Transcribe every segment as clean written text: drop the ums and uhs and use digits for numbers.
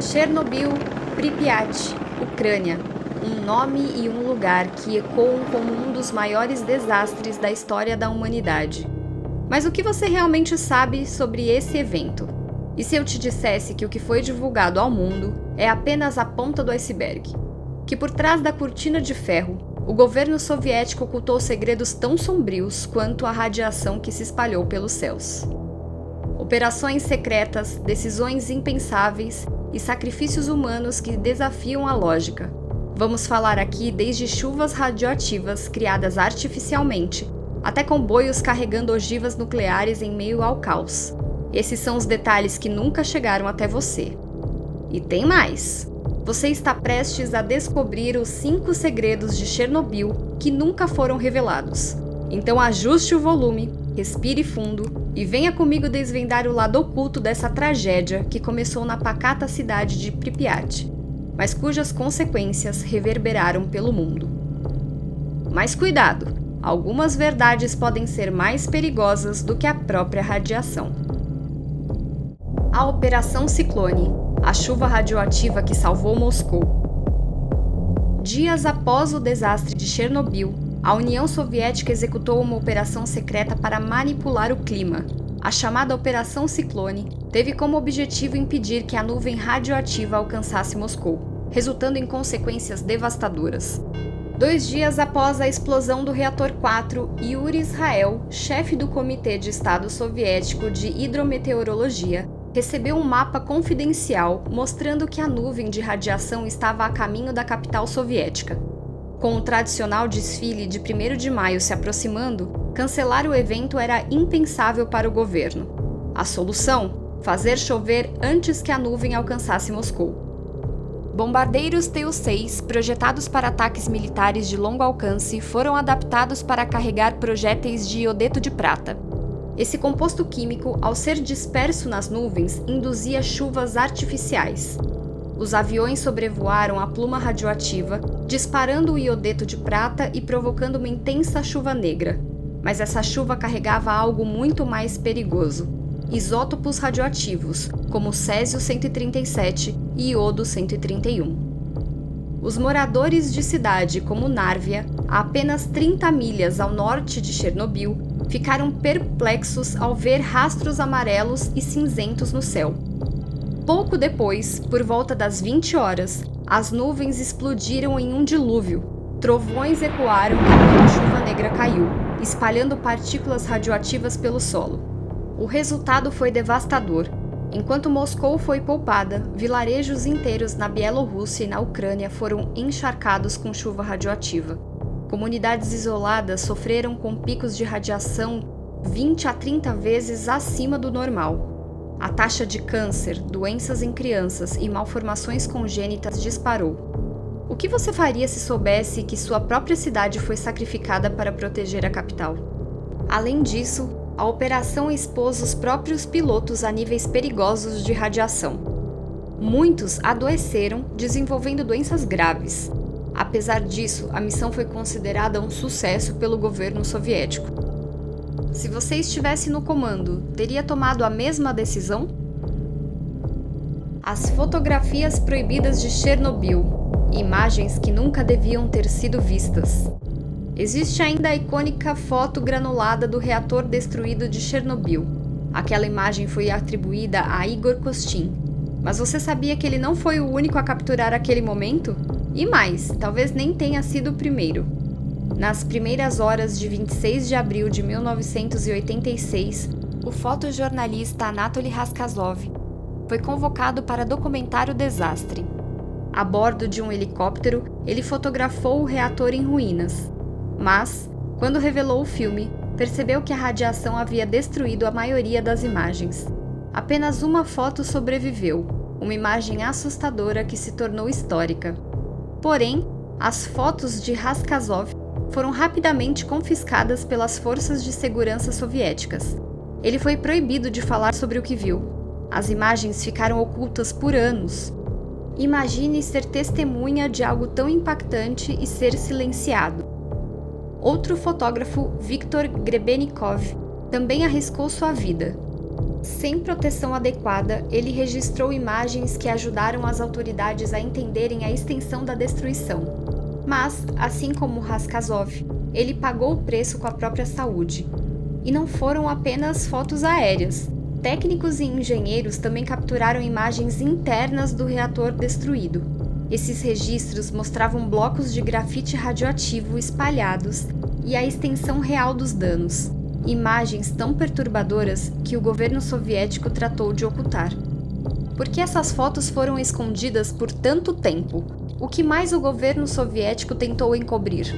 Chernobyl, Pripyat, Ucrânia. Um nome e um lugar que ecoam como um dos maiores desastres da história da humanidade. Mas o que você realmente sabe sobre esse evento? E se eu te dissesse que o que foi divulgado ao mundo é apenas a ponta do iceberg? Que por trás da cortina de ferro, o governo soviético ocultou segredos tão sombrios quanto a radiação que se espalhou pelos céus. Operações secretas, decisões impensáveis e sacrifícios humanos que desafiam a lógica. Vamos falar aqui desde chuvas radioativas criadas artificialmente, até comboios carregando ogivas nucleares em meio ao caos. Esses são os detalhes que nunca chegaram até você. E tem mais! Você está prestes a descobrir os 5 segredos de Chernobyl que nunca foram revelados. Então ajuste o volume, respire fundo e venha comigo desvendar o lado oculto dessa tragédia que começou na pacata cidade de Pripyat, mas cujas consequências reverberaram pelo mundo. Mas cuidado! Algumas verdades podem ser mais perigosas do que a própria radiação. A Operação Ciclone, a chuva radioativa que salvou Moscou. Dias após o desastre de Chernobyl, a União Soviética executou uma operação secreta para manipular o clima. A chamada Operação Ciclone teve como objetivo impedir que a nuvem radioativa alcançasse Moscou, resultando em consequências devastadoras. 2 dias após a explosão do reator 4, Yuri Israel, chefe do Comitê de Estado Soviético de Hidrometeorologia, recebeu um mapa confidencial mostrando que a nuvem de radiação estava a caminho da capital soviética. Com o tradicional desfile de 1º de maio se aproximando, cancelar o evento era impensável para o governo. A solução? Fazer chover antes que a nuvem alcançasse Moscou. Bombardeiros Tu-6, projetados para ataques militares de longo alcance, foram adaptados para carregar projéteis de iodeto de prata. Esse composto químico, ao ser disperso nas nuvens, induzia chuvas artificiais. Os aviões sobrevoaram a pluma radioativa, disparando o iodeto de prata e provocando uma intensa chuva negra. Mas essa chuva carregava algo muito mais perigoso: isótopos radioativos, como césio-137 e iodo-131. Os moradores de cidade como Narvia, a apenas 30 milhas ao norte de Chernobyl, ficaram perplexos ao ver rastros amarelos e cinzentos no céu. Pouco depois, por volta das 20 horas, as nuvens explodiram em um dilúvio. Trovões ecoaram e muita chuva negra caiu, espalhando partículas radioativas pelo solo. O resultado foi devastador. Enquanto Moscou foi poupada, vilarejos inteiros na Bielorrússia e na Ucrânia foram encharcados com chuva radioativa. Comunidades isoladas sofreram com picos de radiação 20 a 30 vezes acima do normal. A taxa de câncer, doenças em crianças e malformações congênitas disparou. O que você faria se soubesse que sua própria cidade foi sacrificada para proteger a capital? Além disso, a operação expôs os próprios pilotos a níveis perigosos de radiação. Muitos adoeceram, desenvolvendo doenças graves. Apesar disso, a missão foi considerada um sucesso pelo governo soviético. Se você estivesse no comando, teria tomado a mesma decisão? As fotografias proibidas de Chernobyl, imagens que nunca deviam ter sido vistas. Existe ainda a icônica foto granulada do reator destruído de Chernobyl. Aquela imagem foi atribuída a Igor Kostin. Mas você sabia que ele não foi o único a capturar aquele momento? E mais, talvez nem tenha sido o primeiro. Nas primeiras horas de 26 de abril de 1986, o fotojornalista Anatoly Raskazov foi convocado para documentar o desastre. A bordo de um helicóptero, ele fotografou o reator em ruínas. Mas, quando revelou o filme, percebeu que a radiação havia destruído a maioria das imagens. Apenas uma foto sobreviveu, uma imagem assustadora que se tornou histórica. Porém, as fotos de Raskazov foram rapidamente confiscadas pelas forças de segurança soviéticas. Ele foi proibido de falar sobre o que viu. As imagens ficaram ocultas por anos. Imagine ser testemunha de algo tão impactante e ser silenciado. Outro fotógrafo, Viktor Grebennikov, também arriscou sua vida. Sem proteção adequada, ele registrou imagens que ajudaram as autoridades a entenderem a extensão da destruição. Mas, assim como Raskazov, ele pagou o preço com a própria saúde. E não foram apenas fotos aéreas. Técnicos e engenheiros também capturaram imagens internas do reator destruído. Esses registros mostravam blocos de grafite radioativo espalhados e a extensão real dos danos. Imagens tão perturbadoras que o governo soviético tratou de ocultar. Por que essas fotos foram escondidas por tanto tempo? O que mais o governo soviético tentou encobrir?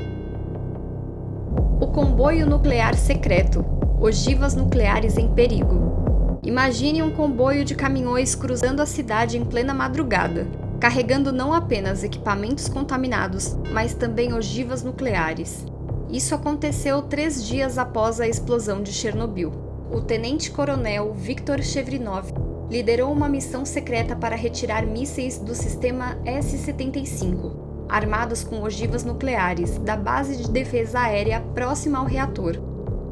O comboio nuclear secreto. Ogivas nucleares em perigo. Imagine um comboio de caminhões cruzando a cidade em plena madrugada, carregando não apenas equipamentos contaminados, mas também ogivas nucleares. Isso aconteceu 3 dias após a explosão de Chernobyl. O tenente-coronel Viktor Shevrinov liderou uma missão secreta para retirar mísseis do sistema S-75, armados com ogivas nucleares, da base de defesa aérea próxima ao reator.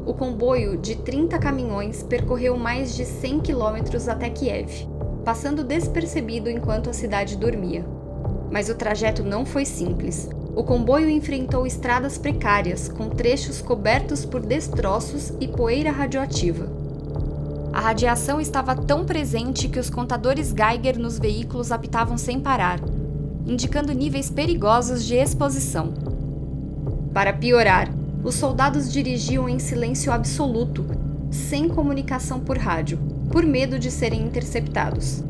O comboio de 30 caminhões percorreu mais de 100 quilômetros até Kiev, passando despercebido enquanto a cidade dormia. Mas o trajeto não foi simples. O comboio enfrentou estradas precárias, com trechos cobertos por destroços e poeira radioativa. A radiação estava tão presente que os contadores Geiger nos veículos apitavam sem parar, indicando níveis perigosos de exposição. Para piorar, os soldados dirigiam em silêncio absoluto, sem comunicação por rádio, por medo de serem interceptados.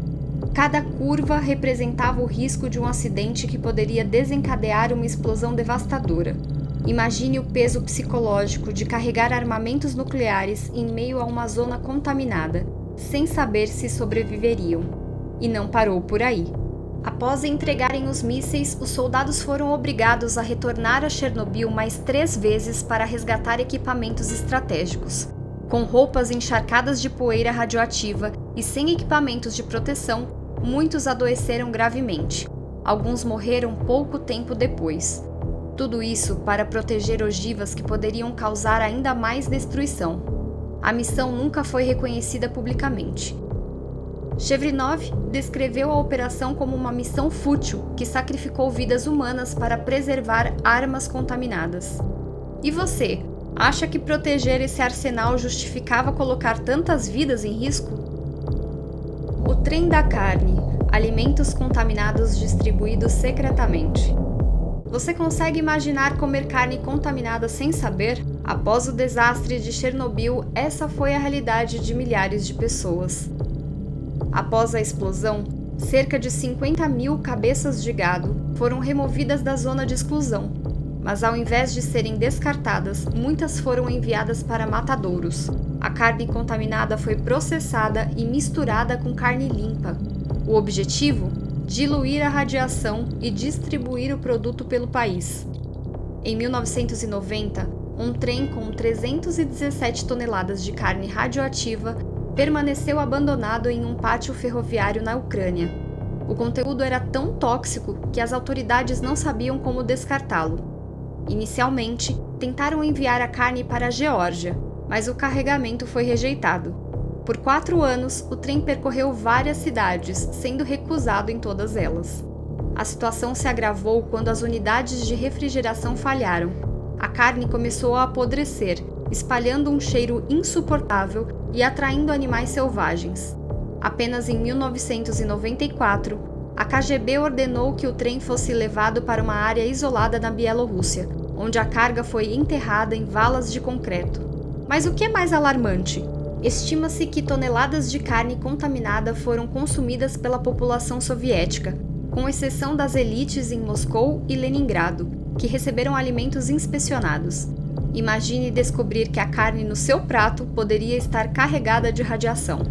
Cada curva representava o risco de um acidente que poderia desencadear uma explosão devastadora. Imagine o peso psicológico de carregar armamentos nucleares em meio a uma zona contaminada, sem saber se sobreviveriam. E não parou por aí. Após entregarem os mísseis, os soldados foram obrigados a retornar a Chernobyl mais 3 vezes para resgatar equipamentos estratégicos. Com roupas encharcadas de poeira radioativa e sem equipamentos de proteção, muitos adoeceram gravemente. Alguns morreram pouco tempo depois. Tudo isso para proteger ogivas que poderiam causar ainda mais destruição. A missão nunca foi reconhecida publicamente. Shevrinov descreveu a operação como uma missão fútil que sacrificou vidas humanas para preservar armas contaminadas. E você, acha que proteger esse arsenal justificava colocar tantas vidas em risco? O trem da carne, alimentos contaminados distribuídos secretamente. Você consegue imaginar comer carne contaminada sem saber? Após o desastre de Chernobyl, essa foi a realidade de milhares de pessoas. Após a explosão, cerca de 50.000 cabeças de gado foram removidas da zona de exclusão, mas ao invés de serem descartadas, muitas foram enviadas para matadouros. A carne contaminada foi processada e misturada com carne limpa. O objetivo? Diluir a radiação e distribuir o produto pelo país. Em 1990, um trem com 317 toneladas de carne radioativa permaneceu abandonado em um pátio ferroviário na Ucrânia. O conteúdo era tão tóxico que as autoridades não sabiam como descartá-lo. Inicialmente, tentaram enviar a carne para a Geórgia, mas o carregamento foi rejeitado. Por 4 anos, o trem percorreu várias cidades, sendo recusado em todas elas. A situação se agravou quando as unidades de refrigeração falharam. A carne começou a apodrecer, espalhando um cheiro insuportável e atraindo animais selvagens. Apenas em 1994, a KGB ordenou que o trem fosse levado para uma área isolada na Bielorrússia, onde a carga foi enterrada em valas de concreto. Mas o que é mais alarmante? Estima-se que toneladas de carne contaminada foram consumidas pela população soviética, com exceção das elites em Moscou e Leningrado, que receberam alimentos inspecionados. Imagine descobrir que a carne no seu prato poderia estar carregada de radiação.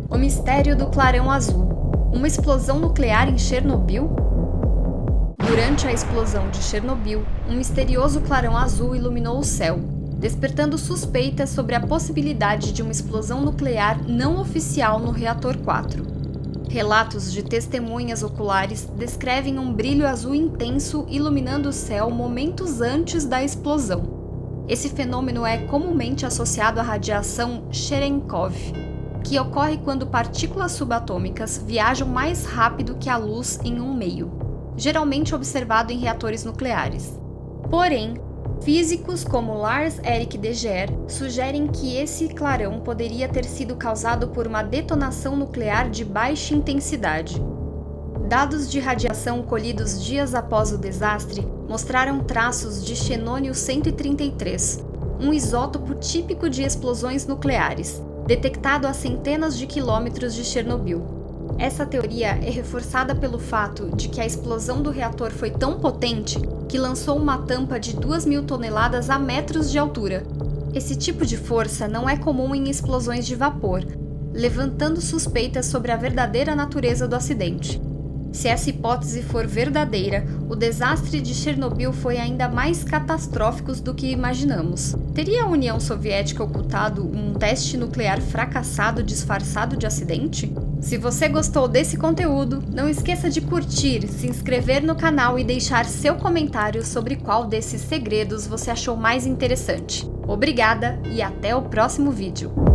O mistério do clarão azul. Uma explosão nuclear em Chernobyl? Durante a explosão de Chernobyl, um misterioso clarão azul iluminou o céu, despertando suspeitas sobre a possibilidade de uma explosão nuclear não oficial no reator 4. Relatos de testemunhas oculares descrevem um brilho azul intenso iluminando o céu momentos antes da explosão. Esse fenômeno é comumente associado à radiação Cherenkov. que ocorre quando partículas subatômicas viajam mais rápido que a luz em um meio, geralmente observado em reatores nucleares. Porém, físicos como Lars Erik de Geer sugerem que esse clarão poderia ter sido causado por uma detonação nuclear de baixa intensidade. Dados de radiação colhidos dias após o desastre mostraram traços de xenônio-133, um isótopo típico de explosões nucleares, detectado a centenas de quilômetros de Chernobyl. Essa teoria é reforçada pelo fato de que a explosão do reator foi tão potente que lançou uma tampa de 2.000 toneladas a metros de altura. Esse tipo de força não é comum em explosões de vapor, levantando suspeitas sobre a verdadeira natureza do acidente. Se essa hipótese for verdadeira, o desastre de Chernobyl foi ainda mais catastrófico do que imaginamos. Teria a União Soviética ocultado um teste nuclear fracassado disfarçado de acidente? Se você gostou desse conteúdo, não esqueça de curtir, se inscrever no canal e deixar seu comentário sobre qual desses segredos você achou mais interessante. Obrigada e até o próximo vídeo!